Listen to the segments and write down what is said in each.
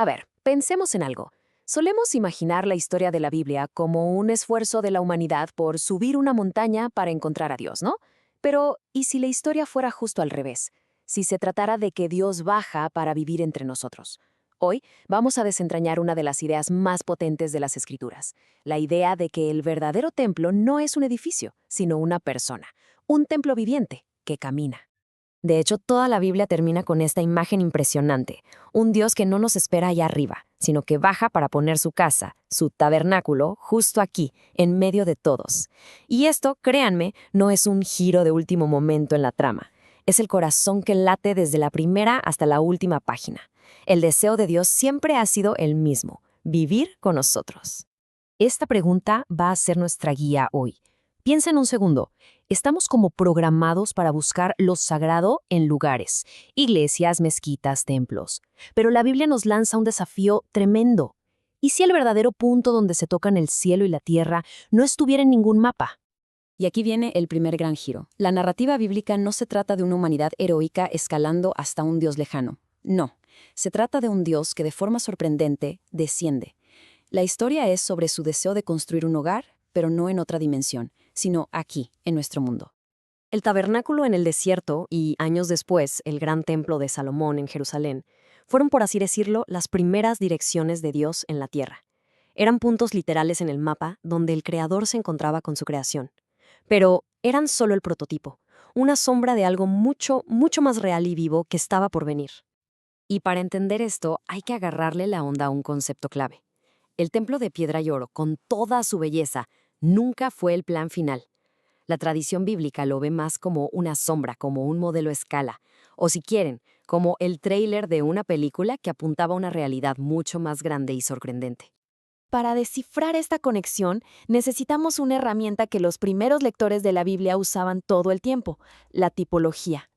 A ver, pensemos en algo. Solemos imaginar la historia de la Biblia como un esfuerzo de la humanidad por subir una montaña para encontrar a Dios, ¿no? Pero, ¿y si la historia fuera justo al revés? Si se tratara de que Dios baja para vivir entre nosotros. Hoy vamos a desentrañar una de las ideas más potentes de las Escrituras, la idea de que el verdadero templo no es un edificio, sino una persona, un templo viviente que camina. De hecho, toda la Biblia termina con esta imagen impresionante, un Dios que no nos espera allá arriba, sino que baja para poner su casa, su tabernáculo, justo aquí, en medio de todos. Y esto, créanme, no es un giro de último momento en la trama. Es el corazón que late desde la primera hasta la última página. El deseo de Dios siempre ha sido el mismo, vivir con nosotros. Esta pregunta va a ser nuestra guía hoy. Piensa en un segundo. Estamos como programados para buscar lo sagrado en lugares, iglesias, mezquitas, templos. Pero la Biblia nos lanza un desafío tremendo. ¿Y si el verdadero punto donde se tocan el cielo y la tierra no estuviera en ningún mapa? Y aquí viene el primer gran giro. La narrativa bíblica no se trata de una humanidad heroica escalando hasta un Dios lejano. No, se trata de un Dios que de forma sorprendente desciende. La historia es sobre su deseo de construir un hogar, pero no en otra dimensión, sino aquí, en nuestro mundo. El tabernáculo en el desierto y, años después, el gran templo de Salomón en Jerusalén fueron, por así decirlo, las primeras direcciones de Dios en la tierra. Eran puntos literales en el mapa donde el Creador se encontraba con su creación. Pero eran solo el prototipo, una sombra de algo mucho, mucho más real y vivo que estaba por venir. Y para entender esto, hay que agarrarle la onda a un concepto clave. El templo de piedra y oro, con toda su belleza, nunca fue el plan final. La tradición bíblica lo ve más como una sombra, como un modelo a escala, o si quieren, como el tráiler de una película que apuntaba a una realidad mucho más grande y sorprendente. Para descifrar esta conexión, necesitamos una herramienta que los primeros lectores de la Biblia usaban todo el tiempo, la tipología.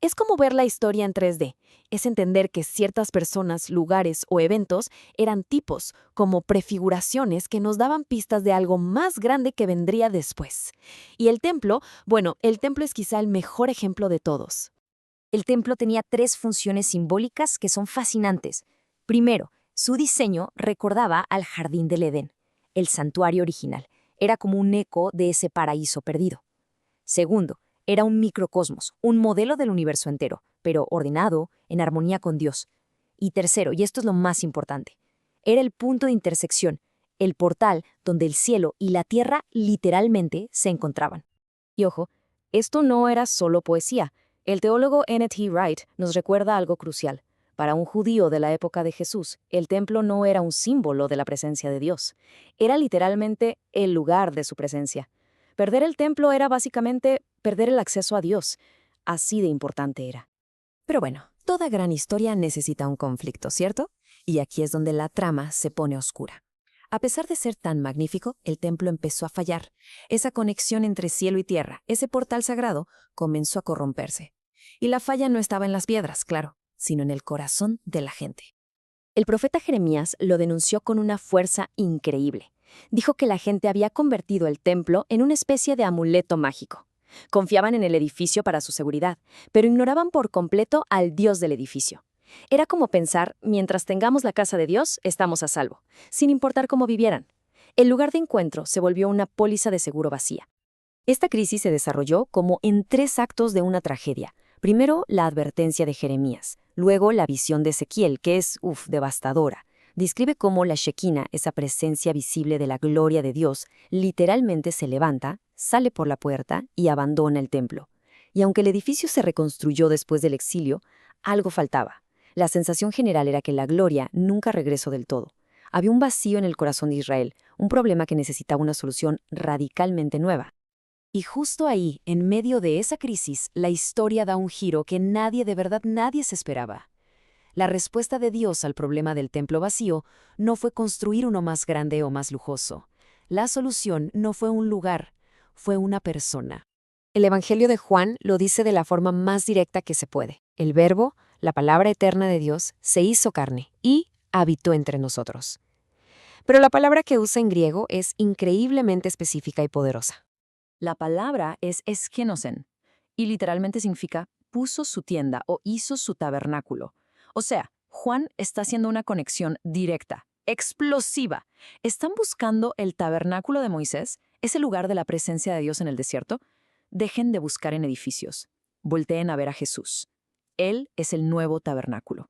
Es como ver la historia en 3D. Es entender que ciertas personas, lugares o eventos eran tipos, como prefiguraciones que nos daban pistas de algo más grande que vendría después. Y el templo, bueno, el templo es quizá el mejor ejemplo de todos. El templo tenía tres funciones simbólicas que son fascinantes. Primero, su diseño recordaba al jardín del Edén, el santuario original. Era como un eco de ese paraíso perdido. Segundo, era un microcosmos, un modelo del universo entero, pero ordenado, en armonía con Dios. Y tercero, y esto es lo más importante, era el punto de intersección, el portal donde el cielo y la tierra literalmente se encontraban. Y ojo, esto no era solo poesía. El teólogo N.T. Wright nos recuerda algo crucial. Para un judío de la época de Jesús, el templo no era un símbolo de la presencia de Dios. Era literalmente el lugar de su presencia. Perder el templo era básicamente perder el acceso a Dios. Así de importante era. Pero bueno, toda gran historia necesita un conflicto, ¿cierto? Y aquí es donde la trama se pone oscura. A pesar de ser tan magnífico, el templo empezó a fallar. Esa conexión entre cielo y tierra, ese portal sagrado, comenzó a corromperse. Y la falla no estaba en las piedras, claro, sino en el corazón de la gente. El profeta Jeremías lo denunció con una fuerza increíble. Dijo que la gente había convertido el templo en una especie de amuleto mágico. Confiaban en el edificio para su seguridad, pero ignoraban por completo al Dios del edificio. Era como pensar, mientras tengamos la casa de Dios, estamos a salvo, sin importar cómo vivieran. El lugar de encuentro se volvió una póliza de seguro vacía. Esta crisis se desarrolló como en tres actos de una tragedia. Primero, la advertencia de Jeremías. Luego, la visión de Ezequiel, que es, devastadora. Describe cómo la Shekinah, esa presencia visible de la gloria de Dios, literalmente se levanta, sale por la puerta y abandona el templo. Y aunque el edificio se reconstruyó después del exilio, algo faltaba. La sensación general era que la gloria nunca regresó del todo. Había un vacío en el corazón de Israel, un problema que necesitaba una solución radicalmente nueva. Y justo ahí, en medio de esa crisis, la historia da un giro que nadie, de verdad nadie se esperaba. La respuesta de Dios al problema del templo vacío no fue construir uno más grande o más lujoso. La solución no fue un lugar, fue una persona. El Evangelio de Juan lo dice de la forma más directa que se puede. El Verbo, la palabra eterna de Dios, se hizo carne y habitó entre nosotros. Pero la palabra que usa en griego es increíblemente específica y poderosa. La palabra es esquenosen y literalmente significa puso su tienda o hizo su tabernáculo. O sea, Juan está haciendo una conexión directa, explosiva. ¿Están buscando el tabernáculo de Moisés, ese lugar de la presencia de Dios en el desierto? Dejen de buscar en edificios. Volteen a ver a Jesús. Él es el nuevo tabernáculo.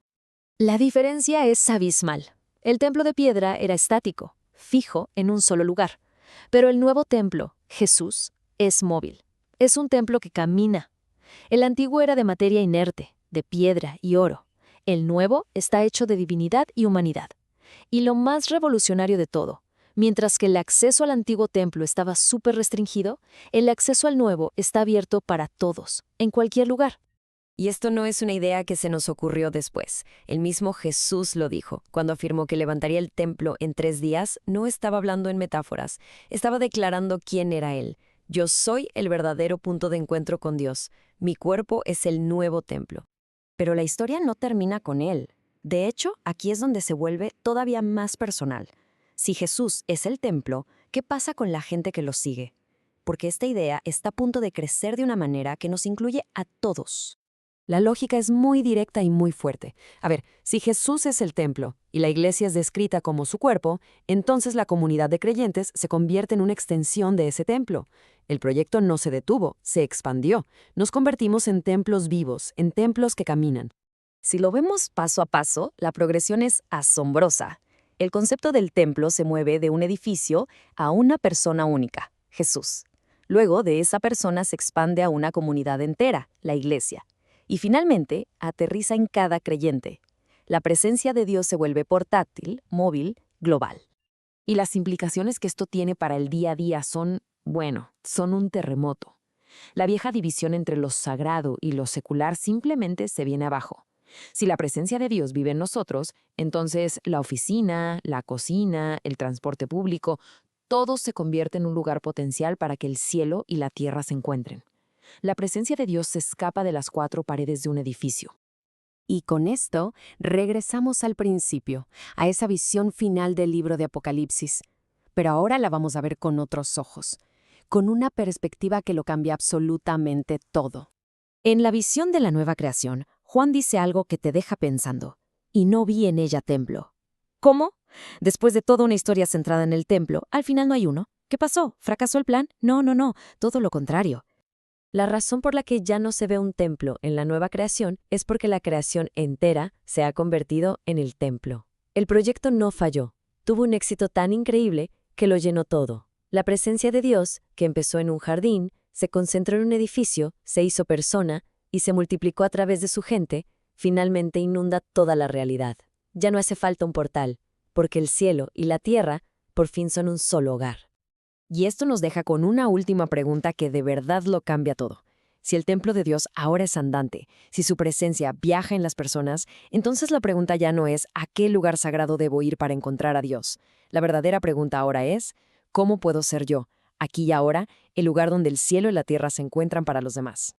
La diferencia es abismal. El templo de piedra era estático, fijo en un solo lugar. Pero el nuevo templo, Jesús, es móvil. Es un templo que camina. El antiguo era de materia inerte, de piedra y oro. El nuevo está hecho de divinidad y humanidad. Y lo más revolucionario de todo, mientras que el acceso al antiguo templo estaba súper restringido, el acceso al nuevo está abierto para todos, en cualquier lugar. Y esto no es una idea que se nos ocurrió después. El mismo Jesús lo dijo. Cuando afirmó que levantaría el templo en 3 días, no estaba hablando en metáforas. Estaba declarando quién era Él. Yo soy el verdadero punto de encuentro con Dios. Mi cuerpo es el nuevo templo. Pero la historia no termina con Él. De hecho, aquí es donde se vuelve todavía más personal. Si Jesús es el templo, ¿qué pasa con la gente que lo sigue? Porque esta idea está a punto de crecer de una manera que nos incluye a todos. La lógica es muy directa y muy fuerte. A ver, si Jesús es el templo y la iglesia es descrita como su cuerpo, entonces la comunidad de creyentes se convierte en una extensión de ese templo. El proyecto no se detuvo, se expandió. Nos convertimos en templos vivos, en templos que caminan. Si lo vemos paso a paso, la progresión es asombrosa. El concepto del templo se mueve de un edificio a una persona única, Jesús. Luego de esa persona se expande a una comunidad entera, la iglesia. Y finalmente, aterriza en cada creyente. La presencia de Dios se vuelve portátil, móvil, global. Y las implicaciones que esto tiene para el día a día son un terremoto. La vieja división entre lo sagrado y lo secular simplemente se viene abajo. Si la presencia de Dios vive en nosotros, entonces la oficina, la cocina, el transporte público, todo se convierte en un lugar potencial para que el cielo y la tierra se encuentren. La presencia de Dios se escapa de las 4 paredes de un edificio. Y con esto regresamos al principio, a esa visión final del libro de Apocalipsis. Pero ahora la vamos a ver con otros ojos, con una perspectiva que lo cambia absolutamente todo. En la visión de la nueva creación, Juan dice algo que te deja pensando. Y no vi en ella templo. ¿Cómo? Después de toda una historia centrada en el templo, al final no hay uno. ¿Qué pasó? ¿Fracasó el plan? No, todo lo contrario. La razón por la que ya no se ve un templo en la nueva creación es porque la creación entera se ha convertido en el templo. El proyecto no falló. Tuvo un éxito tan increíble que lo llenó todo. La presencia de Dios, que empezó en un jardín, se concentró en un edificio, se hizo persona y se multiplicó a través de su gente, finalmente inunda toda la realidad. Ya no hace falta un portal, porque el cielo y la tierra por fin son un solo hogar. Y esto nos deja con una última pregunta que de verdad lo cambia todo. Si el templo de Dios ahora es andante, si su presencia viaja en las personas, entonces la pregunta ya no es ¿a qué lugar sagrado debo ir para encontrar a Dios? La verdadera pregunta ahora es ¿cómo puedo ser yo, aquí y ahora, el lugar donde el cielo y la tierra se encuentran para los demás?